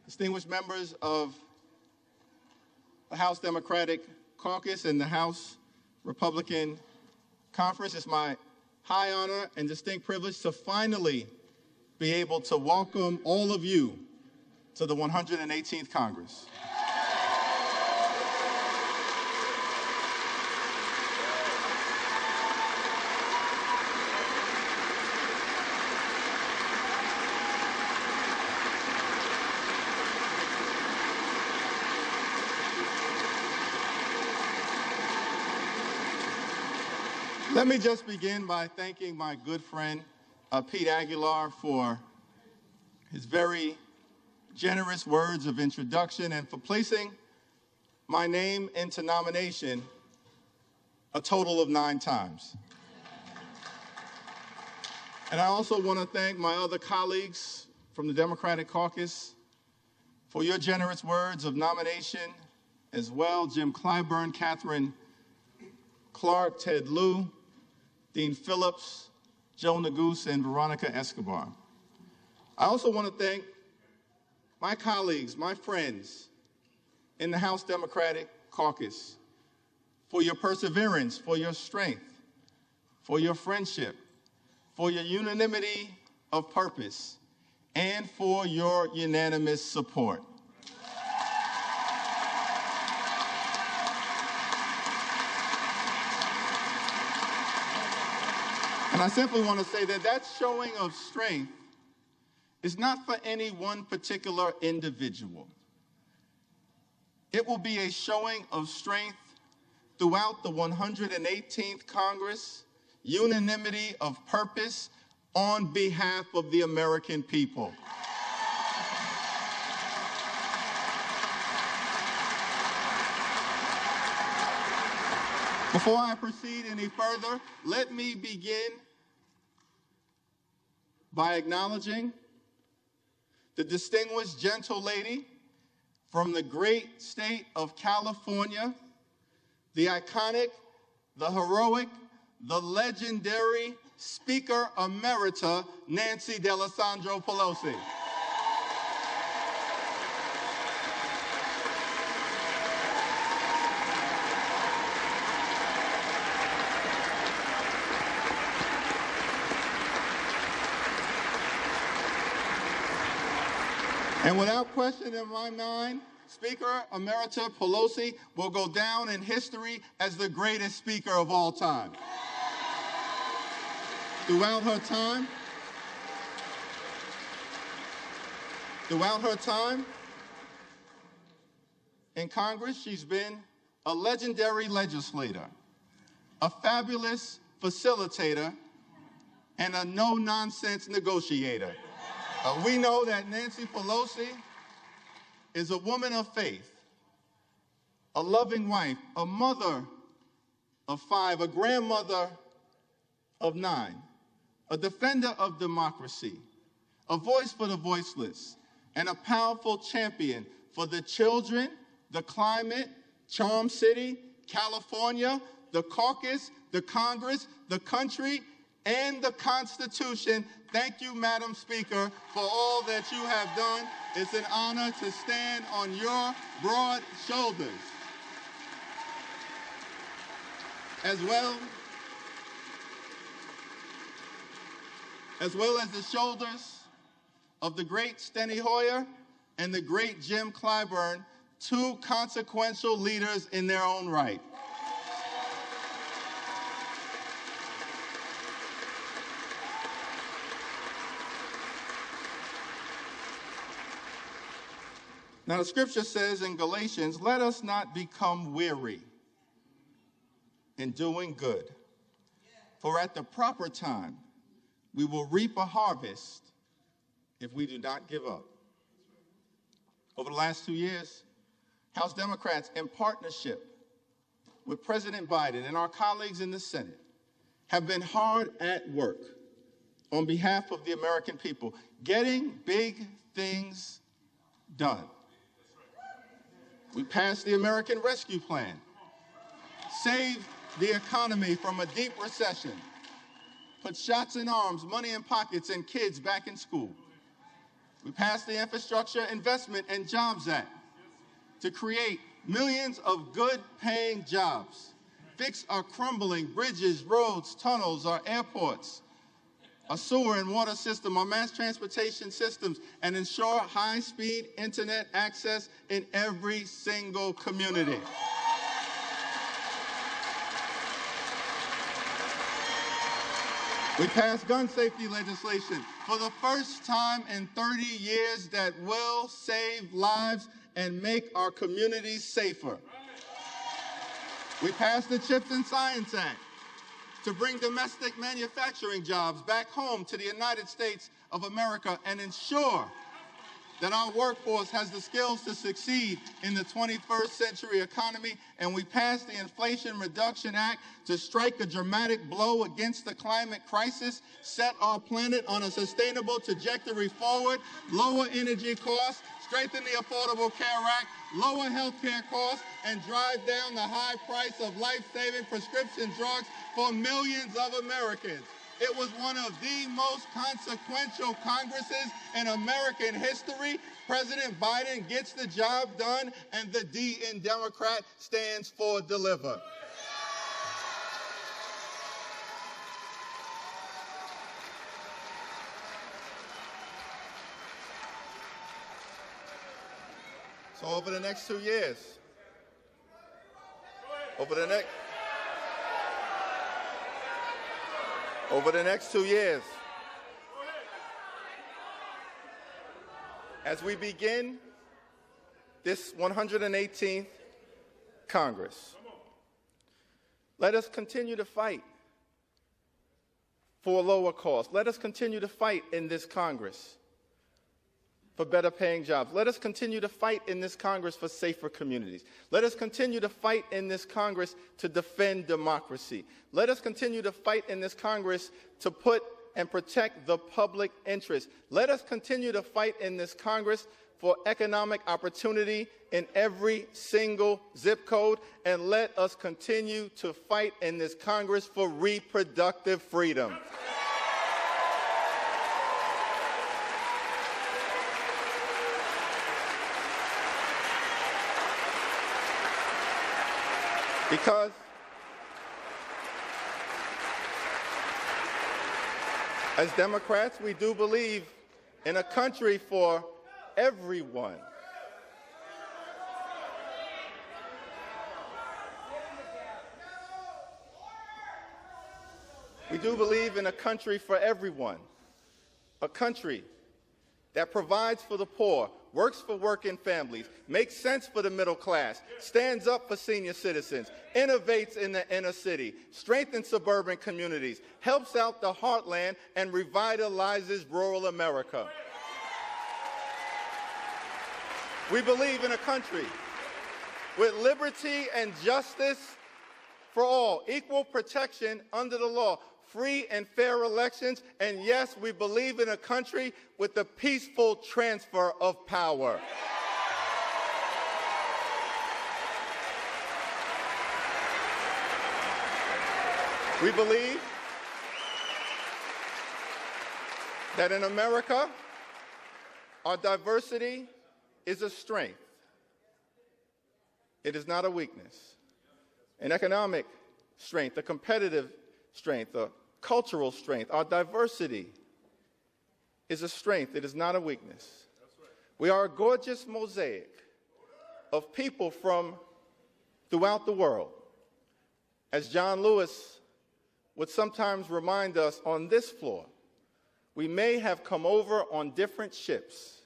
distinguished members of the House Democratic Caucus and the House Republican Conference, it's my high honor and distinct privilege to finally be able to welcome all of you to the 118th Congress. Let me just begin by thanking my good friend, Pete Aguilar, for his very generous words of introduction and for placing my name into nomination a total of 9 times. And I also want to thank my other colleagues from the Democratic Caucus for your generous words of nomination as well. Jim Clyburn, Catherine Clark, Ted Lieu, Dean Phillips, Joe Neguse, and Veronica Escobar. I also want to thank my colleagues, my friends in the House Democratic Caucus for your perseverance, for your strength, for your friendship, for your unanimity of purpose, and for your unanimous support. And I simply want to say that that showing of strength is not for any one particular individual. It will be a showing of strength throughout the 118th Congress, unanimity of purpose on behalf of the American people. Before I proceed any further, let me begin by acknowledging the distinguished gentle lady from the great state of California, the iconic, the heroic, the legendary Speaker Emerita, Nancy D'Alessandro Pelosi. And without question in my mind, Speaker Emerita Pelosi will go down in history as the greatest speaker of all time. Throughout her time in Congress, she's been a legendary legislator, a fabulous facilitator, and a no-nonsense negotiator. We know that Nancy Pelosi is a woman of faith, a loving wife, a mother of 5, a grandmother of 9, a defender of democracy, a voice for the voiceless, and a powerful champion for the children, the climate, Charm City, California, the caucus, the Congress, the country, and the Constitution. Thank you, Madam Speaker, for all that you have done. It's an honor to stand on your broad shoulders, as well as the shoulders of the great Steny Hoyer and the great Jim Clyburn, 2 consequential leaders in their own right. Now, the scripture says in Galatians, let us not become weary in doing good, for at the proper time we will reap a harvest if we do not give up. Over the last 2 years, House Democrats, in partnership with President Biden and our colleagues in the Senate, have been hard at work on behalf of the American people, getting big things done. We passed the American Rescue Plan, saved the economy from a deep recession, put shots in arms, money in pockets, and kids back in school. We passed the Infrastructure Investment and Jobs Act to create millions of good-paying jobs, fix our crumbling bridges, roads, tunnels, our airports, our sewer and water system, our mass transportation systems, and ensure high-speed internet access in every single community. We passed gun safety legislation for the first time in 30 years that will save lives and make our communities safer. We passed the Chips and Science Act to bring domestic manufacturing jobs back home to the United States of America and ensure that our workforce has the skills to succeed in the 21st century economy. And we passed the Inflation Reduction Act to strike a dramatic blow against the climate crisis, set our planet on a sustainable trajectory forward, lower energy costs, strengthen the Affordable Care Act, lower health care costs, and drive down the high price of life-saving prescription drugs for millions of Americans. It was one of the most consequential Congresses in American history. President Biden gets the job done, and the D in Democrat stands for deliver. So over the next 2 years, over the next 2 years, as we begin this 118th Congress, let us continue to fight for lower costs. Let us continue to fight in this Congress for better paying jobs. Let us continue to fight in this Congress for safer communities. Let us continue to fight in this Congress to defend democracy. Let us continue to fight in this Congress to put and protect the public interest. Let us continue to fight in this Congress for economic opportunity in every single zip code. And let us continue to fight in this Congress for reproductive freedom. Because as Democrats, we do believe in a country for everyone. We do believe in a country for everyone, a country that provides for the poor, works for working families, makes sense for the middle class, stands up for senior citizens, innovates in the inner city, strengthens suburban communities, helps out the heartland, and revitalizes rural America. We believe in a country with liberty and justice for all, equal protection under the law, free and fair elections, and yes, we believe in a country with the peaceful transfer of power. We believe that in America, our diversity is a strength. It is not a weakness. An economic strength, a competitive strength, a cultural strength. Our diversity is a strength. It is not a weakness. We are a gorgeous mosaic of people from throughout the world. As John Lewis would sometimes remind us on this floor, we may have come over on different ships,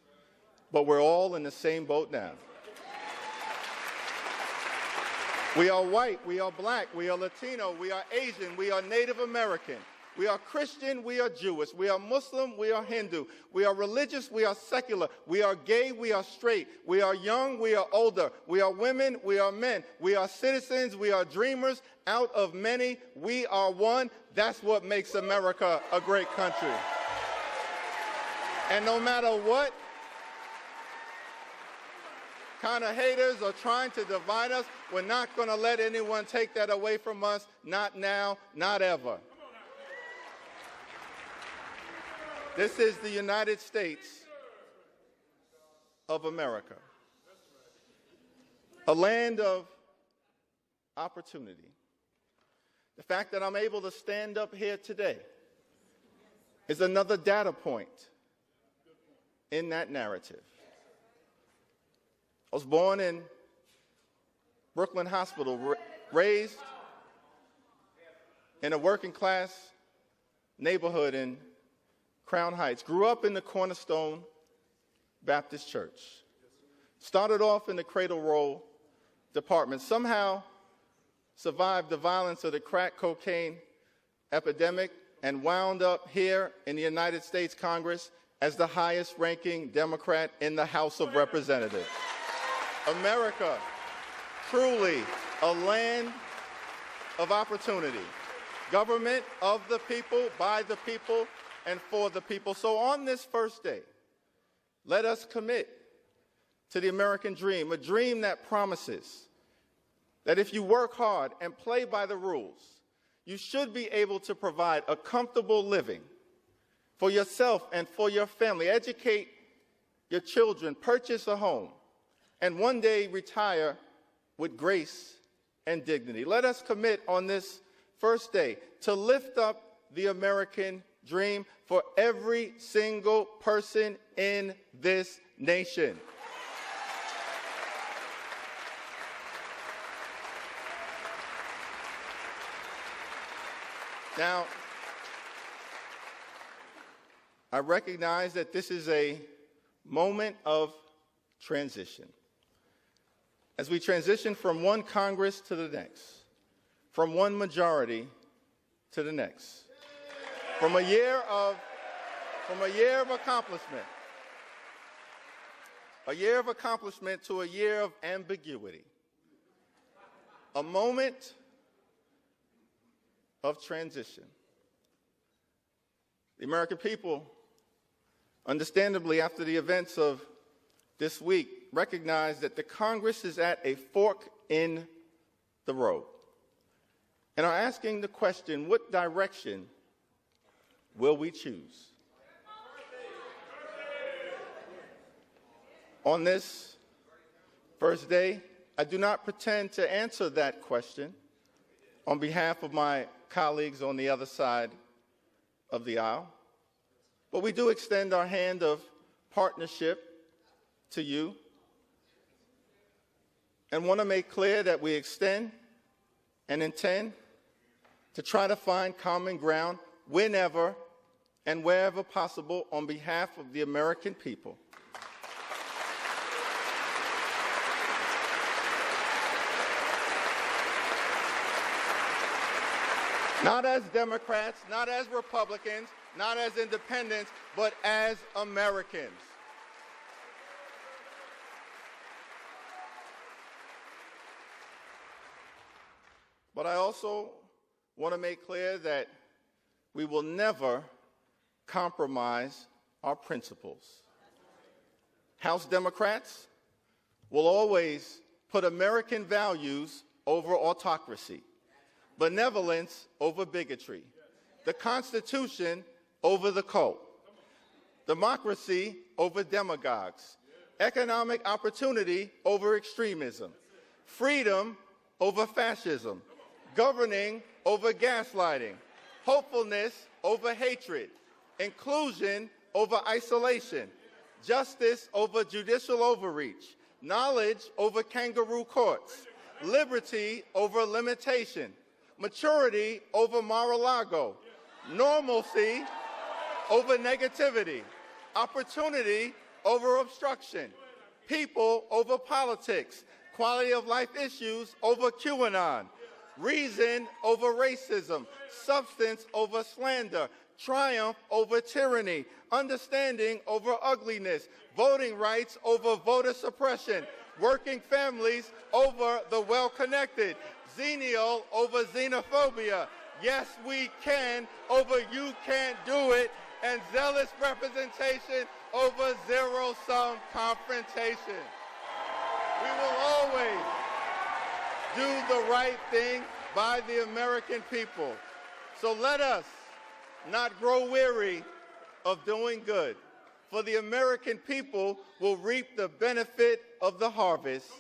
but we're all in the same boat now. We are white, we are black, we are Latino, we are Asian, we are Native American, we are Christian, we are Jewish, we are Muslim, we are Hindu, we are religious, we are secular, we are gay, we are straight, we are young, we are older, we are women, we are men, we are citizens, we are dreamers. Out of many, we are one. That's what makes America a great country. And no matter what kind of haters are trying to divide us, we're not going to let anyone take that away from us. Not now, not ever. This is the United States of America, a land of opportunity. The fact that I'm able to stand up here today is another data point in that narrative. I was born in Brooklyn Hospital, raised in a working class neighborhood in Crown Heights, grew up in the Cornerstone Baptist Church, started off in the cradle roll department, somehow survived the violence of the crack cocaine epidemic, and wound up here in the United States Congress as the highest ranking Democrat in the House of Representatives. America, truly a land of opportunity. Government of the people, by the people, and for the people. So on this first day, let us commit to the American dream, a dream that promises that if you work hard and play by the rules, you should be able to provide a comfortable living for yourself and for your family, educate your children, purchase a home, and one day retire with grace and dignity. Let us commit on this first day to lift up the American dream for every single person in this nation. Now, I recognize that this is a moment of transition. As we transition from one Congress to the next, from one majority to the next, from a year of accomplishment to a year of ambiguity, a moment of transition. The American people, understandably, after the events of this week, recognize that the Congress is at a fork in the road and are asking the question, what direction will we choose? On this first day, I do not pretend to answer that question on behalf of my colleagues on the other side of the aisle, but we do extend our hand of partnership to you and want to make clear that we extend and intend to try to find common ground whenever and wherever possible on behalf of the American people. Not as Democrats, not as Republicans, not as independents, but as Americans. But I also want to make clear that we will never compromise our principles. House Democrats will always put American values over autocracy, benevolence over bigotry, the Constitution over the cult, democracy over demagogues, economic opportunity over extremism, freedom over fascism, governing over gaslighting, hopefulness over hatred, inclusion over isolation, justice over judicial overreach, knowledge over kangaroo courts, liberty over limitation, maturity over Mar-a-Lago, normalcy over negativity, opportunity over obstruction, people over politics, quality of life issues over QAnon, reason over racism, substance over slander, triumph over tyranny, understanding over ugliness, voting rights over voter suppression, working families over the well-connected, xenial over xenophobia, yes we can over you can't do it, and zealous representation over zero-sum confrontation. We will always do the right thing by the American people. So let us not grow weary of doing good. for the American people will reap the benefit of the harvest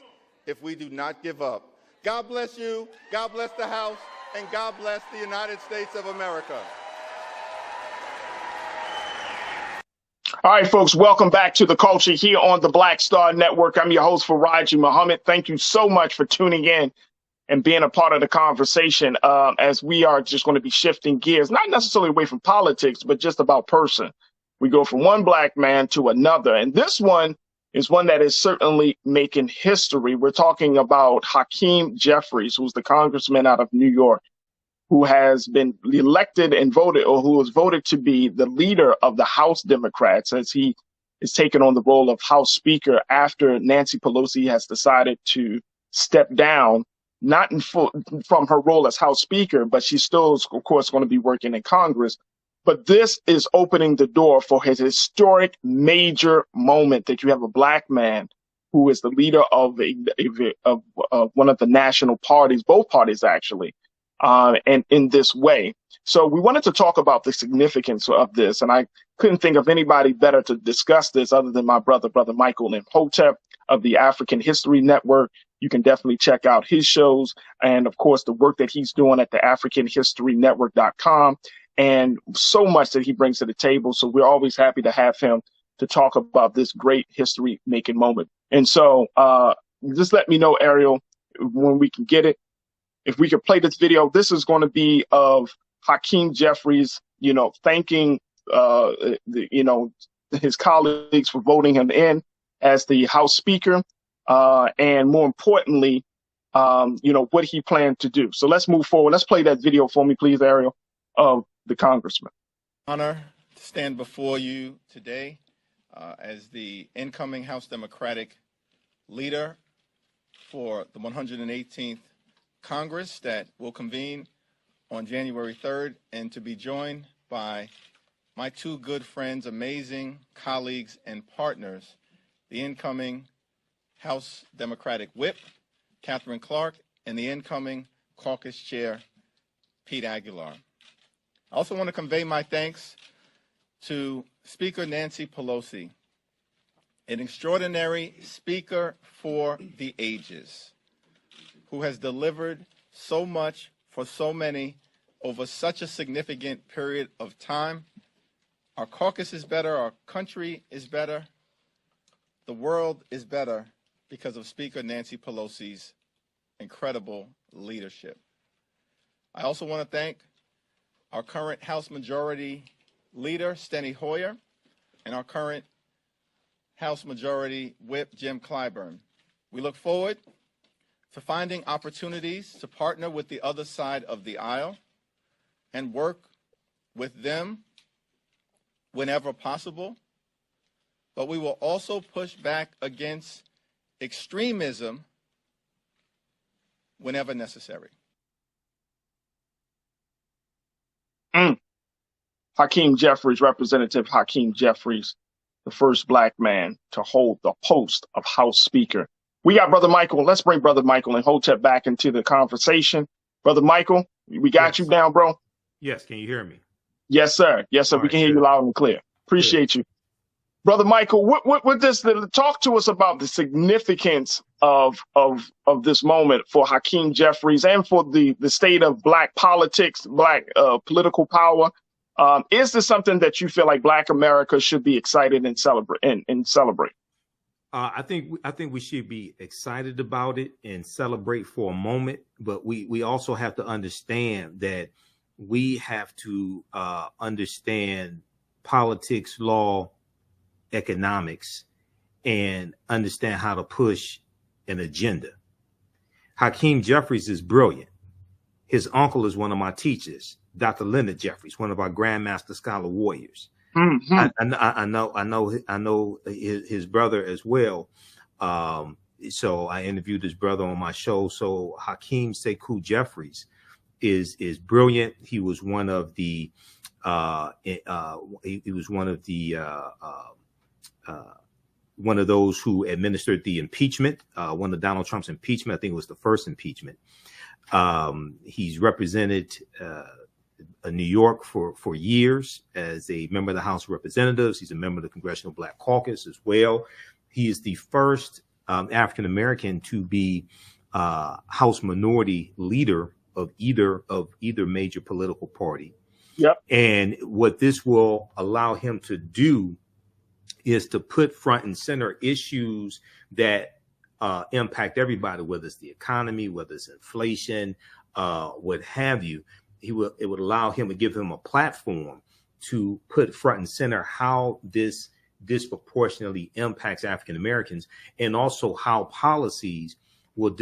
if we do not give up. God bless you, God bless the House, and God bless the United States of America. All right, folks, welcome back to The Culture here on the Black Star Network. I'm your host, Farajii Muhammad. Thank you so much for tuning in and being a part of the conversation as we are just going to be shifting gears, not necessarily away from politics, but just about person. We go from one black man to another. And this one is one that is certainly making history. We're talking about Hakeem Jeffries, who's the congressman out of New York, who has been elected and voted, or who was voted to be the leader of the House Democrats, as he is taking on the role of House Speaker after Nancy Pelosi has decided to step down, not in full from her role as House Speaker, but she still is, of course, going to be working in Congress. But this is opening the door for his historic major moment that you have a black man who is the leader of one of the national parties, both parties actually, and in this way. So we wanted to talk about the significance of this, and I couldn't think of anybody better to discuss this other than my brother Michael Imhotep of the African History Network. You can definitely check out his shows and, of course, the work that he's doing at the AfricanHistoryNetwork.com, and so much that he brings to the table. So we're always happy to have him to talk about this great history-making moment. And so just let me know, Ariel, when we can get it. If we could play this video, this is going to be of Hakeem Jeffries, thanking, his colleagues for voting him in as the House Speaker, and more importantly, what he planned to do. So let's move forward. Let's play that video for me, please, Ariel, of the congressman. Honor to stand before you today as the incoming House Democratic leader for the 118th Congress that will convene on January 3rd, and to be joined by my two good friends, amazing colleagues and partners, the incoming House Democratic Whip, Catherine Clark, and the incoming caucus chair, Pete Aguilar. I also want to convey my thanks to Speaker Nancy Pelosi, an extraordinary speaker for the ages, who has delivered so much for so many over such a significant period of time. Our caucus is better, our country is better, the world is better because of Speaker Nancy Pelosi's incredible leadership. I also want to thank our current House Majority Leader, Steny Hoyer, and our current House Majority Whip, Jim Clyburn. We look forward to finding opportunities to partner with the other side of the aisle and work with them whenever possible. But we will also push back against extremism whenever necessary. Hakeem Jeffries, Representative Hakeem Jeffries, the first black man to hold the post of House Speaker. We got Brother Michael. Let's bring Brother Michael and Hotep back into the conversation. Brother Michael, we got you down, bro. Yes. Can you hear me? Yes, sir. Yes, sir. We can hear you loud and clear. Appreciate you. Brother Michael, what this, talk to us about the significance of this moment for Hakeem Jeffries and for the state of black politics, black political power. Is this something that you feel like Black America should be excited and celebrate? I think we should be excited about it and celebrate for a moment, but we also have to understand that we have to understand politics, law, economics, and understand how to push an agenda. Hakeem Jeffries is brilliant. His uncle is one of my teachers, Dr. Leonard Jeffries, one of our Grandmaster Scholar Warriors. Mm-hmm. I know his brother as well. So I interviewed his brother on my show. So Hakeem Sekou Jeffries is brilliant. He was one of the one of those who administered the impeachment, one of Donald Trump's impeachment. I think it was the first impeachment. He's represented New York for years as a member of the House of Representatives. He's a member of the Congressional Black Caucus as well. He is the first African American to be House Minority Leader of either major political party. Yep. And what this will allow him to do is to put front and center issues that impact everybody, whether it's the economy, whether it's inflation, what have you. It would allow him to give him a platform to put front and center how this disproportionately impacts African Americans, and also how policies will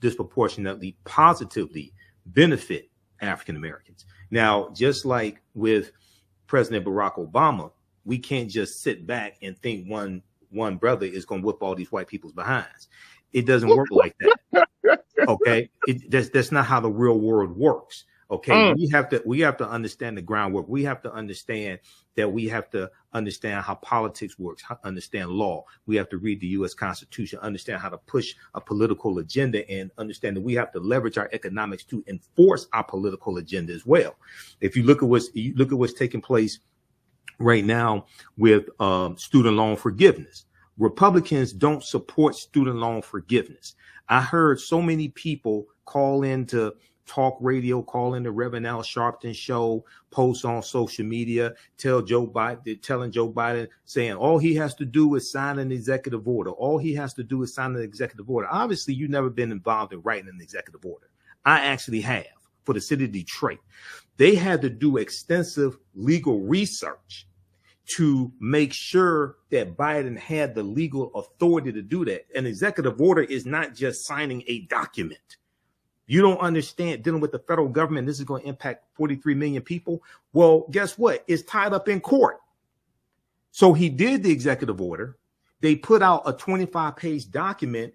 disproportionately positively benefit African Americans. Now, just like with President Barack Obama, we can't just sit back and think one brother is going to whip all these white people's behinds. It doesn't work like that. Okay, that's not how the real world works. Okay, we have to understand the groundwork. We have to understand that we have to understand how politics works, understand law. We have to read the U.S. Constitution, understand how to push a political agenda, and understand that we have to leverage our economics to enforce our political agenda as well. If you look at what's taking place right now with student loan forgiveness, Republicans don't support student loan forgiveness. I heard so many people call into talk radio, call in the Reverend Al Sharpton show, post on social media, telling Joe Biden, saying all he has to do is sign an executive order. All he has to do is sign an executive order. Obviously, you've never been involved in writing an executive order. I actually have, for the city of Detroit. They had to do extensive legal research to make sure that Biden had the legal authority to do that. An executive order is not just signing a document. You don't understand dealing with the federal government. This is going to impact 43 million people. Well, guess what? It's tied up in court. So he did the executive order. They put out a 25-page document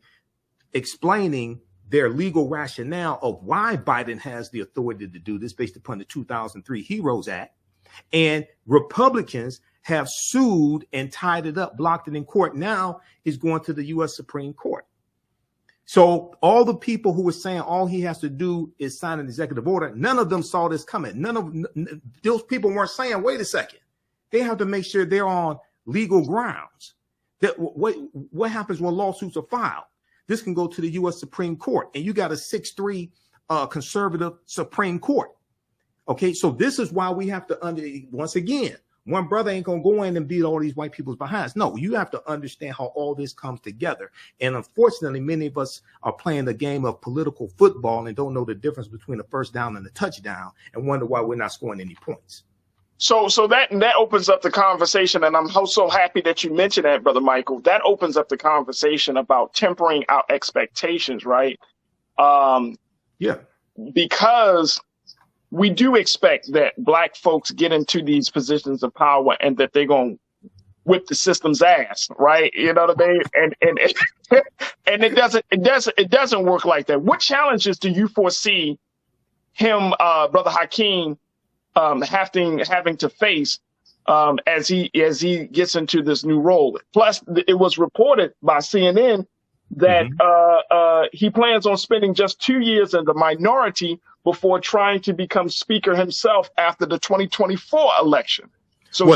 explaining their legal rationale of why Biden has the authority to do this based upon the 2003 HEROES Act. And Republicans have sued and tied it up, blocked it in court. Now it's going to the U.S. Supreme Court. So all the people who were saying all he has to do is sign an executive order, none of them saw this coming. None of those people weren't saying, wait a second, they have to make sure they're on legal grounds. That what happens when lawsuits are filed? This can go to the U.S. Supreme Court, and you got a 6-3 conservative Supreme Court. Okay, so this is why we have to once again, one brother ain't going to go in and beat all these white people's behinds. No, you have to understand how all this comes together. And unfortunately, many of us are playing the game of political football and don't know the difference between a first down and a touchdown and wonder why we're not scoring any points. So that opens up the conversation. And I'm so happy that you mentioned that, Brother Michael. That opens up the conversation about tempering our expectations, right? Yeah. Because we do expect that Black folks get into these positions of power and that they're going to whip the system's ass, right? You know what I mean? And it doesn't work like that. What challenges do you foresee him, Brother Hakeem, having to face as he gets into this new role? Plus, it was reported by CNN that he plans on spending just 2 years in the minority before trying to become speaker himself after the 2024 election. So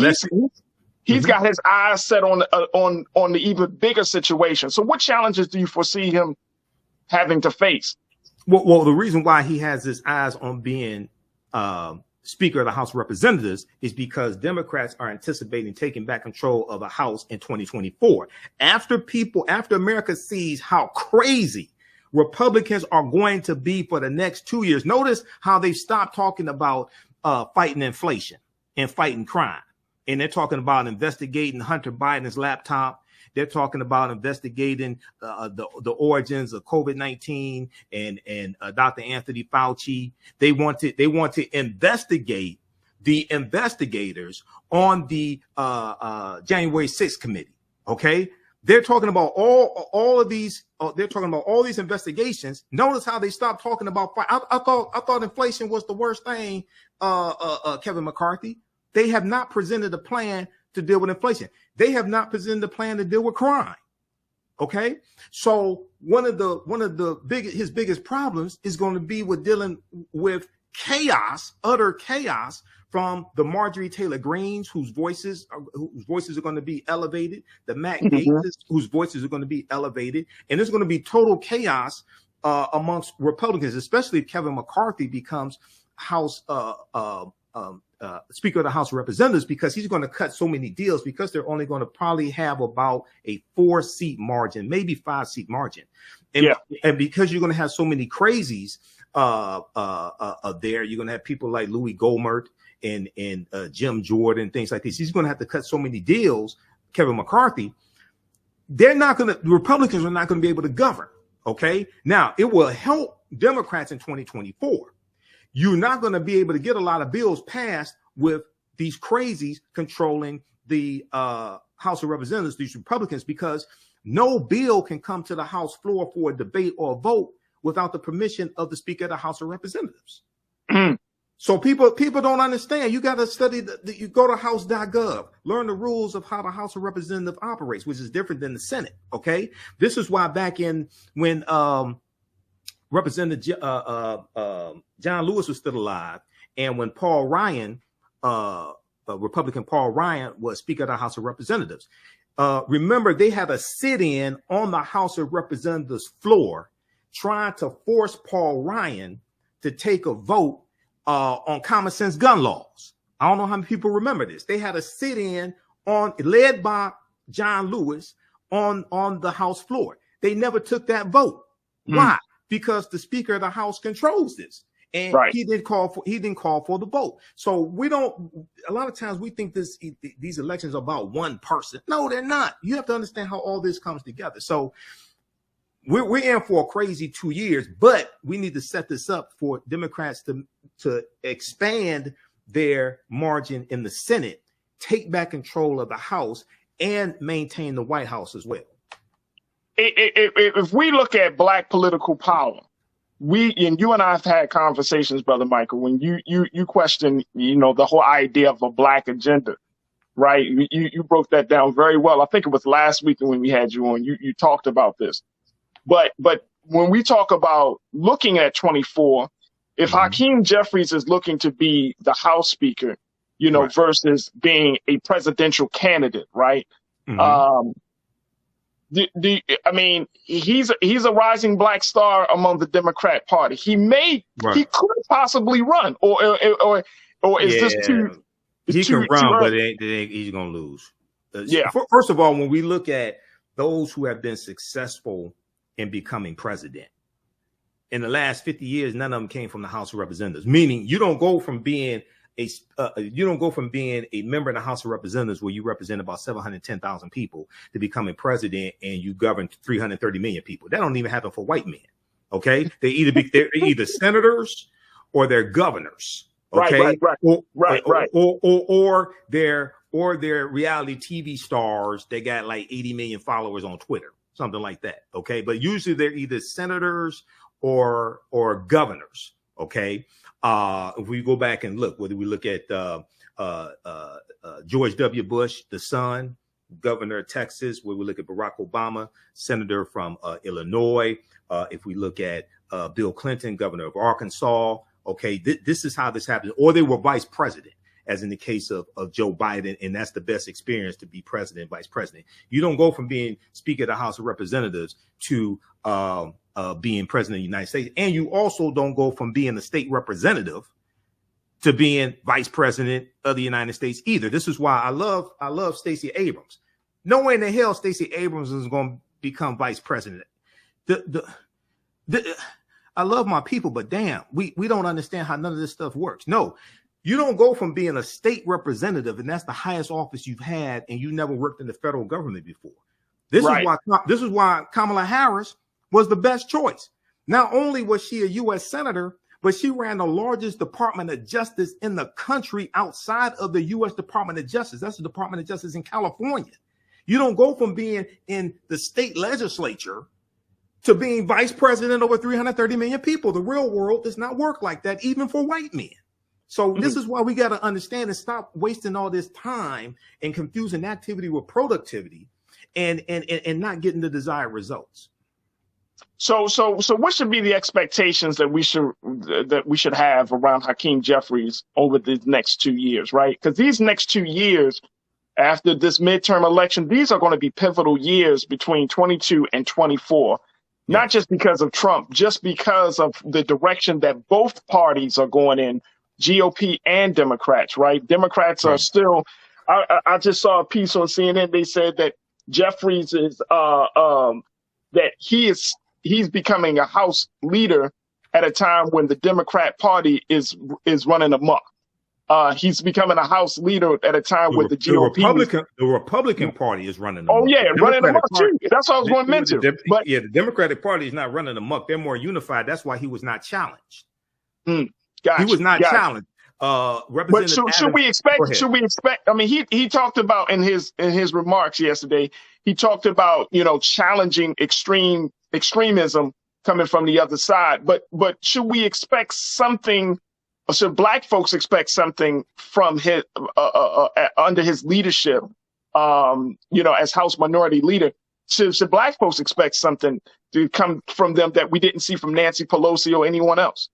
he's got his eyes set on the even bigger situation. So what challenges do you foresee him having to face? Well, the reason why he has his eyes on being Speaker of the House of Representatives is because Democrats are anticipating taking back control of the House in 2024. After America sees how crazy Republicans are going to be for the next 2 years. Notice how they stopped talking about fighting inflation and fighting crime. And they're talking about investigating Hunter Biden's laptop. They're talking about investigating the origins of COVID-19 and Dr. Anthony Fauci. They want to investigate the investigators on the January 6th committee. OK, they're talking about all of these. They're talking about all these investigations. Notice how they stopped talking about. I thought inflation was the worst thing. Kevin McCarthy. They have not presented a plan to deal with inflation. They have not presented a plan to deal with crime. Okay, so one of his biggest problems is going to be with dealing with chaos, utter chaos from the Marjorie Taylor Greens, whose voices are going to be elevated, the Matt Gaetz, whose voices are going to be elevated, and there's going to be total chaos amongst Republicans, especially if Kevin McCarthy becomes House Speaker of the House of Representatives, because he's going to cut so many deals, because they're only going to probably have about a 4-seat margin, maybe 5-seat margin. And because you're going to have so many crazies there, you're going to have people like Louis Gohmert and Jim Jordan, things like this. He's going to have to cut so many deals, Kevin McCarthy. The Republicans are not going to be able to govern. Okay. Now, it will help Democrats in 2024. You're not going to be able to get a lot of bills passed with these crazies controlling the House of Representatives, these Republicans, because no bill can come to the House floor for a debate or a vote without the permission of the Speaker of the House of Representatives. So people don't understand. You got to study you go to house.gov, learn the rules of how the House of Representatives operates, which is different than the Senate. Okay. This is why back when Representative John Lewis was still alive, and when Paul Ryan, Republican Paul Ryan, was Speaker of the House of Representatives, remember they had a sit-in on the House of Representatives floor trying to force Paul Ryan to take a vote on common sense gun laws. I don't know how many people remember this. They had a sit-in led by John Lewis on the House floor. They never took that vote. Why? Because the Speaker of the House controls this, and he didn't call for the vote. So a lot of times we think these elections are about one person. No, they're not. You have to understand how all this comes together. So we're in for a crazy 2 years, but we need to set this up for Democrats to expand their margin in the Senate, take back control of the House, and maintain the White House as well. If we look at Black political power, and you and I have had conversations, Brother Michael, when you question, the whole idea of a Black agenda, right? You broke that down very well. I think it was last week when we had you on. You talked about this. But when we talk about looking at 24, if Hakeem Jeffries is looking to be the House Speaker, versus being a presidential candidate, right? He's a rising Black star among the Democrat Party. He could possibly run, or is this too? He can run, but he's gonna lose. First of all, when we look at those who have been successful in becoming president in the last 50 years, none of them came from the House of Representatives. Meaning, you don't go from being a member of the House of Representatives, where you represent about 710,000 people, to becoming president and you govern 330 million people. That don't even happen for white men. Okay, they're either senators or they're governors. Okay, or they're reality TV stars. They got like 80 million followers on Twitter, something like that. Okay, but usually they're either senators or governors. Okay. If we go back and look, whether we look at George W. Bush, the son, governor of Texas, where we look at Barack Obama, senator from Illinois, if we look at Bill Clinton, governor of Arkansas, okay, this is how this happens. Or they were vice president, as in the case of Joe Biden, and that's the best experience to be president, vice president. You don't go from being Speaker of the House of Representatives to being president of the United States. And you also don't go from being a state representative to being vice president of the United States either. This is why I love Stacey Abrams. No way in the hell Stacey Abrams is going to become vice president. I love my people, but damn, we don't understand how none of this stuff works. No, you don't go from being a state representative, and that's the highest office you've had, and you never worked in the federal government before. This is why Kamala Harris was the best choice. Not only was she a U.S. senator, but she ran the largest Department of Justice in the country outside of the U.S. Department of Justice. That's the Department of Justice in California. You don't go from being in the state legislature to being vice president over 330 million people. The real world does not work like that, even for white men. So this is why we got to understand and stop wasting all this time and confusing activity with productivity and not getting the desired results. So what should be the expectations that we should have around Hakeem Jeffries over the next 2 years, right? Because these next 2 years after this midterm election, these are going to be pivotal years between 22 and 24, not just because of Trump, just because of the direction that both parties are going in, GOP and Democrats, right? Democrats are still, I just saw a piece on CNN. They said that Jeffries is, that he's becoming a House leader at a time when the Democrat Party is running amok. He's becoming a House leader at a time when the GOP. The Republican Party is running amok. Oh yeah, running amok too. That's what I was going to mention. But the Democratic Party is not running amok. They're more unified. That's why he was not challenged. Gotcha, he was not challenged. But should we expect? I mean, he talked about in his remarks yesterday. He talked about challenging extremism coming from the other side. But should we expect something? Or should Black folks expect something from his under his leadership? As House Minority Leader, should Black folks expect something to come from them that we didn't see from Nancy Pelosi or anyone else?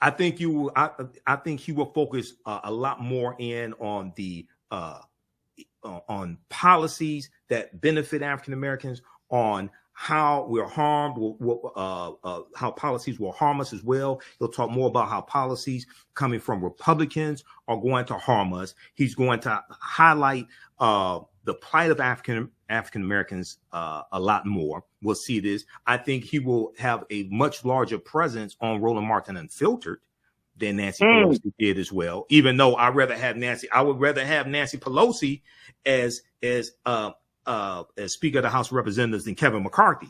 I think I think he will focus a lot more in on the on policies that benefit African Americans, on how we're harmed, how policies will harm us as well. He'll talk more about how policies coming from Republicans are going to harm us. He's going to highlight the plight of African Americans a lot more. We'll see this. I think he will have a much larger presence on Roland Martin Unfiltered than Nancy Pelosi did as well. Even though I would rather have Nancy Pelosi as Speaker of the House of Representatives than Kevin McCarthy.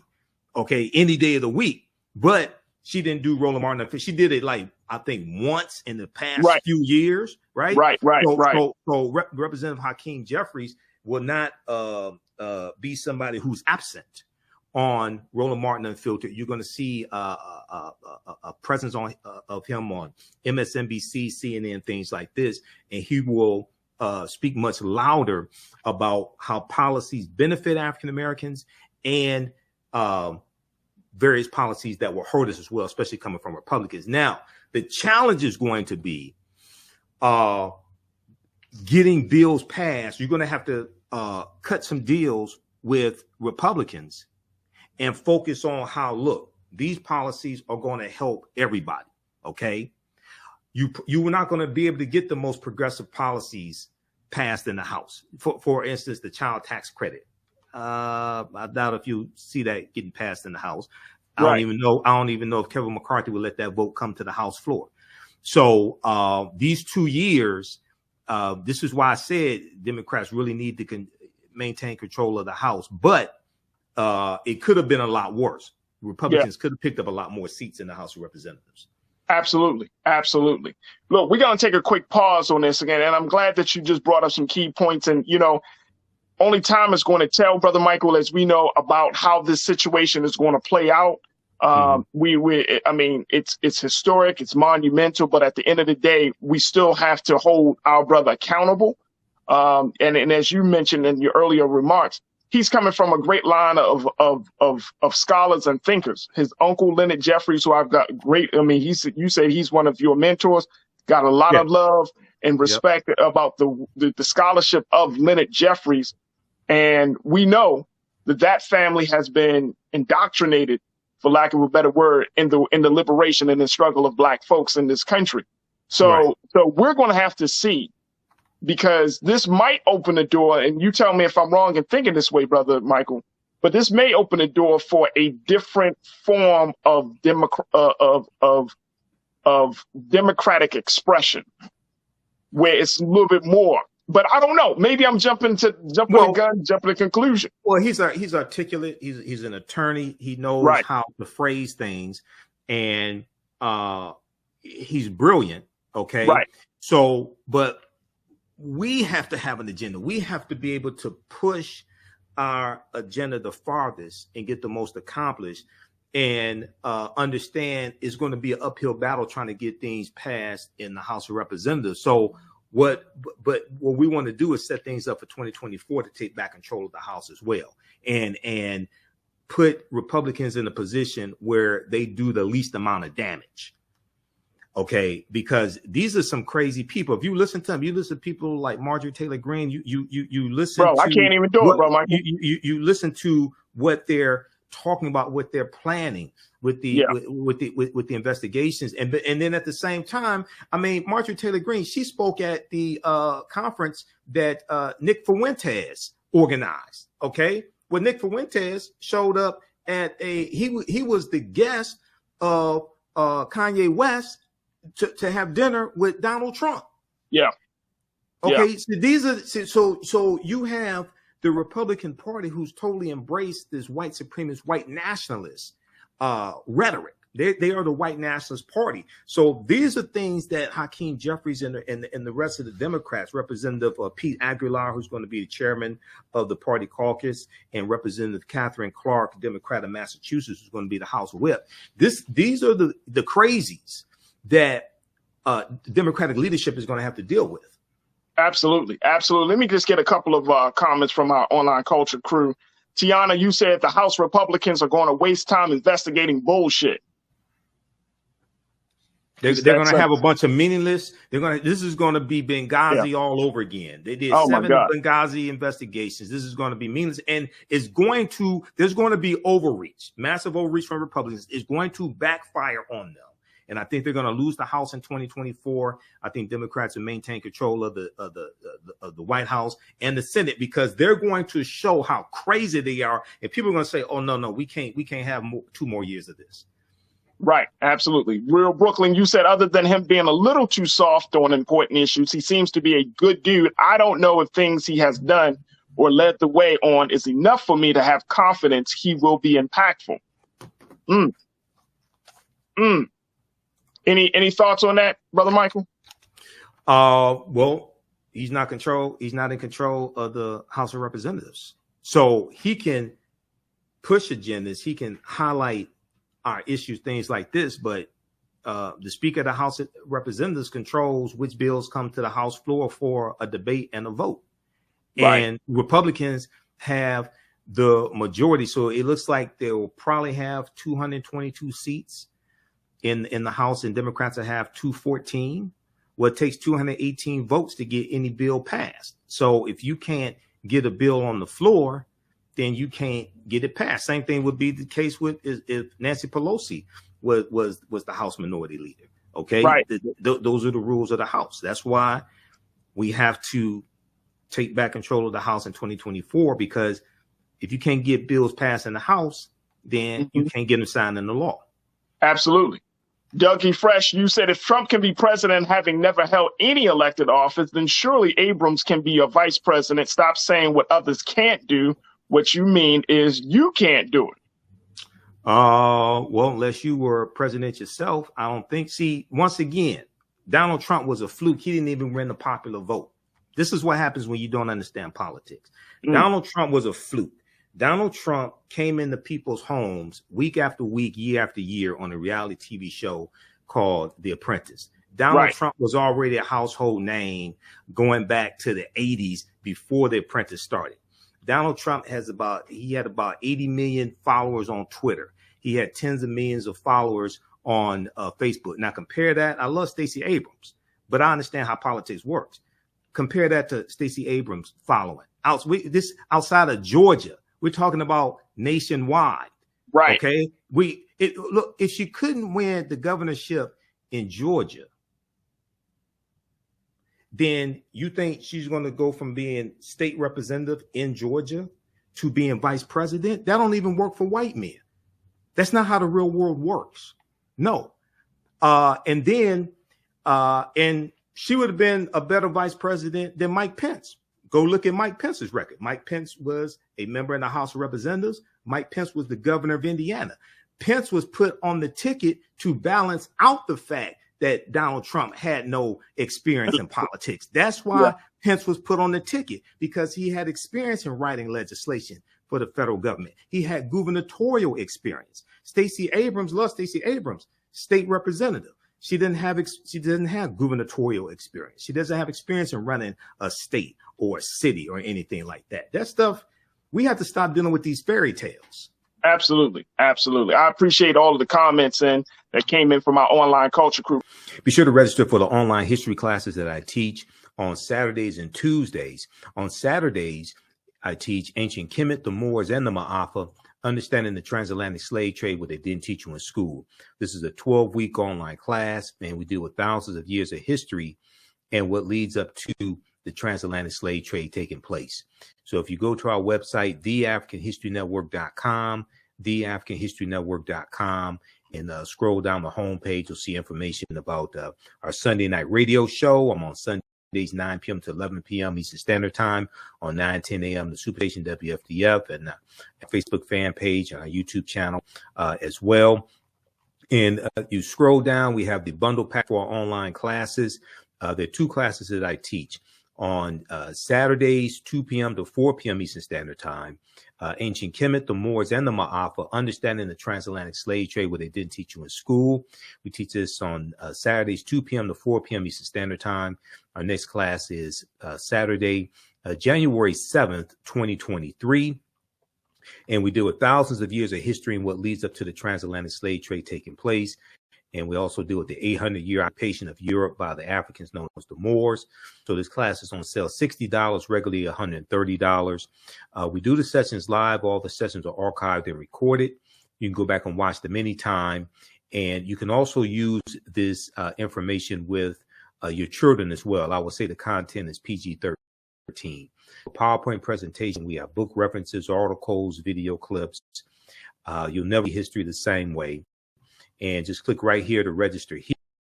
Okay, any day of the week. But she didn't do Roland Martin Unfiltered. She did it I think once in the past few years, right? Right. So Representative Hakeem Jeffries will not be somebody who's absent on Roland Martin Unfiltered. You're going to see a presence of him on MSNBC, CNN, things like this, and he will speak much louder about how policies benefit African Americans and various policies that will hurt us as well, especially coming from Republicans. Now, the challenge is going to be getting bills passed. You're going to have to cut some deals with Republicans and focus on how, look, these policies are going to help everybody. Okay. You were not going to be able to get the most progressive policies passed in the House. For instance, the child tax credit. I doubt if you see that getting passed in the House. I don't even know if Kevin McCarthy will let that vote come to the House floor. So these 2 years, this is why I said Democrats really need to maintain control of the House. But it could have been a lot worse. Republicans could have picked up a lot more seats in the House of Representatives. Absolutely. Absolutely. Look, we're going to take a quick pause on this again. And I'm glad that you just brought up some key points. And, only time is going to tell, Brother Michael, as we know, about how this situation is going to play out. I mean, it's historic, it's monumental, but at the end of the day, we still have to hold our brother accountable. And as you mentioned in your earlier remarks, he's coming from a great line of scholars and thinkers. His uncle, Leonard Jeffries, who I've got you say he's one of your mentors, got a lot of love and respect about the scholarship of Leonard Jeffries. And we know that family has been indoctrinated, for lack of a better word, in the liberation and the struggle of Black folks in this country. So we're going to have to see, because this might open the door, and you tell me if I'm wrong in thinking this way, Brother Michael, but this may open the door for a different form of democratic expression, where it's a little bit more. But I don't know. Maybe I'm jumping the gun, jumping to conclusion. Well, he's articulate. He's an attorney. He knows how to phrase things, and he's brilliant. Okay. Right. So, but we have to have an agenda. We have to be able to push our agenda the farthest and get the most accomplished, and understand it's going to be an uphill battle trying to get things passed in the House of Representatives. So what we want to do is set things up for 2024 to take back control of the House as well. And put Republicans in a position where they do the least amount of damage. Okay, because these are some crazy people. If you listen to them, you listen to people like Marjorie Taylor Greene. You listen. Bro, to I can't even do it, bro. Michael. You listen to what they're talking about, what they're planning with the with the investigations, and then at the same time, I mean, Marjorie Taylor Greene, she spoke at the conference that Nick Fuentes organized. Okay, well, Nick Fuentes showed up at he was the guest of Kanye West to have dinner with Donald Trump. Yeah. Okay. Yeah. So these are so you have the Republican Party who's totally embraced this white supremacist, white nationalist rhetoric. They are the white nationalist party. So these are things that Hakeem Jeffries and the rest of the Democrats, Representative Pete Aguilar, who's going to be the chairman of the party caucus, and Representative Catherine Clark, Democrat of Massachusetts, who's going to be the House Whip. These are the crazies that Democratic leadership is going to have to deal with. Absolutely. Absolutely. Let me just get a couple of comments from our online culture crew. Tiana, you said the House Republicans are going to waste time investigating bullshit. They're going to have a bunch of meaningless. This is going to be Benghazi all over again. They did 7 Benghazi investigations. This is going to be meaningless, and there's going to be overreach, massive overreach from Republicans. It's going to backfire on them. And I think they're going to lose the House in 2024. I think Democrats will maintain control of the White House and the Senate, because they're going to show how crazy they are. And people are going to say, "Oh no, we can't have 2 more years of this." Right, absolutely. Real Brooklyn, you said other than him being a little too soft on important issues, he seems to be a good dude. I don't know if things he has done or led the way on is enough for me to have confidence he will be impactful. Any thoughts on that, Brother Michael? Well, he's not in control of the House of Representatives. So he can push agendas, he can highlight our issues, things like this, but the Speaker of the House of Representatives controls which bills come to the House floor for a debate and a vote. Right. And Republicans have the majority. So it looks like they'll probably have 222 seats in the House, and Democrats will have 214. Well, it takes 218 votes to get any bill passed. So if you can't get a bill on the floor, then you can't get it passed. Same thing would be the case with if Nancy Pelosi was the House Minority Leader. Okay, right. Those are the rules of the House. That's why we have to take back control of the House in 2024, because if you can't get bills passed in the House, then you can't get them signed into law. Absolutely. Dougie Fresh, you said if Trump can be president having never held any elected office, then surely Abrams can be a vice president. Stop saying what others can't do. What you mean is you can't do it. Well, unless you were president yourself, I don't think. See, once again, Donald Trump was a fluke. He didn't even win the popular vote. This is what happens when you don't understand politics. Donald Trump was a fluke. Donald Trump came into people's homes week after week, year after year on a reality TV show called The Apprentice. Donald Trump was already a household name going back to the 80s before The Apprentice started. Donald Trump had about 80 million followers on Twitter. He had tens of millions of followers on Facebook. Now compare that. I love Stacey Abrams, but I understand how politics works. Compare that to Stacey Abrams' following. Outside of Georgia, we're talking about nationwide. Right. Okay. Look, if she couldn't win the governorship in Georgia, then you think she's going to go from being state representative in Georgia to being vice president? That don't even work for white men. That's not how the real world works. No. And she would have been a better vice president than Mike Pence. Go look at Mike Pence's record. Mike Pence was a member in the House of Representatives. Mike Pence was the governor of Indiana. Pence was put on the ticket to balance out the fact that Donald Trump had no experience in politics. That's why Pence was put on the ticket, because he had experience in writing legislation for the federal government. He had gubernatorial experience. Stacey Abrams, state representative. She doesn't have gubernatorial experience. She doesn't have experience in running a state or a city or anything like that. That stuff, we have to stop dealing with these fairy tales. Absolutely. Absolutely. I appreciate all of the comments that came in from our online culture crew. Be sure to register for the online history classes that I teach on Saturdays and Tuesdays. On Saturdays, I teach ancient Kemet, the Moors, and the Ma'afa, understanding the transatlantic slave trade, what they didn't teach you in school. This is a 12-week online class, and we deal with thousands of years of history and what leads up to the transatlantic slave trade taking place. So if you go to our website, theafricanhistorynetwork.com, theafricanhistorynetwork.com, and scroll down the homepage, you'll see information about our Sunday night radio show. I'm on Sundays, 9 p.m. to 11 p.m. Eastern Standard Time on 9:10 a.m. the Superstation WFDF, and Facebook fan page and our YouTube channel as well. And you scroll down, we have the bundle pack for our online classes. There are 2 classes that I teach on Saturdays, 2 p.m. to 4 p.m. Eastern Standard Time. Ancient Kemet, the Moors, and the Ma'afa, understanding the transatlantic slave trade, what they didn't teach you in school. We teach this on Saturdays, 2 p.m. to 4 p.m. Eastern Standard Time. Our next class is Saturday, January 7th, 2023. And we deal with thousands of years of history and what leads up to the transatlantic slave trade taking place. And we also deal with the 800-year occupation of Europe by the Africans known as the Moors. So this class is on sale $60, regularly $130. We do the sessions live. All the sessions are archived and recorded. You can go back and watch them anytime. And you can also use this information with your children as well. I would say the content is PG-13. PowerPoint presentation, we have book references, articles, video clips. You'll never see history the same way. And just click right here to register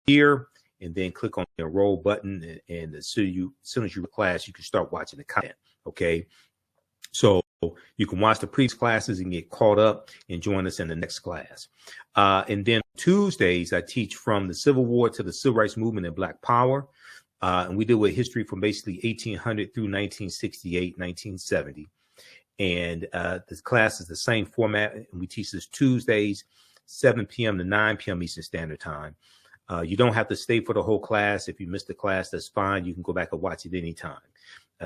here, and then click on the enroll button. And as soon as you class, you can start watching the content. Okay. So you can watch the previous classes and get caught up and join us in the next class. And then Tuesdays, I teach from the Civil War to the Civil Rights Movement and Black Power. And we deal with history from basically 1800 through 1968, 1970. And the class is the same format. And we teach this Tuesdays, 7 p.m. to 9 p.m. Eastern Standard Time. You don't have to stay for the whole class. If you missed the class, that's fine. You can go back and watch it anytime.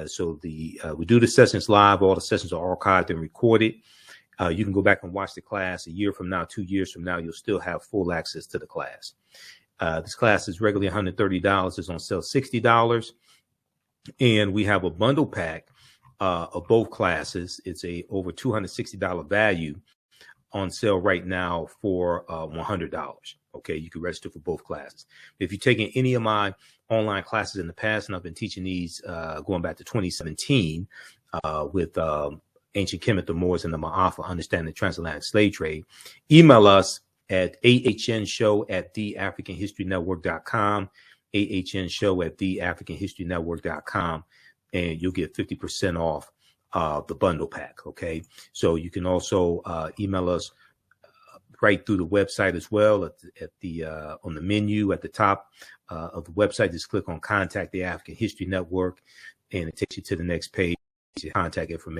So we do the sessions live. All the sessions are archived and recorded. You can go back and watch the class a year from now, 2 years from now. You'll still have full access to the class. This class is regularly $130. It's on sale $60. And we have a bundle pack of both classes. It's over $260 value on sale right now for $100. Okay, you can register for both classes. If you've taken any of my online classes in the past, and I've been teaching these going back to 2017 with ancient Kemet, the Moors, and the Ma'afa, understanding the transatlantic slave trade, email us at ahnshow@theafricanhistorynetwork.com, ahnshow@theafricanhistorynetwork.com, and you'll get 50% off the bundle pack. Okay, so you can also email us right through the website as well. At the on the menu at the top of the website, just click on Contact the African History Network, and it takes you to the next page, contact information.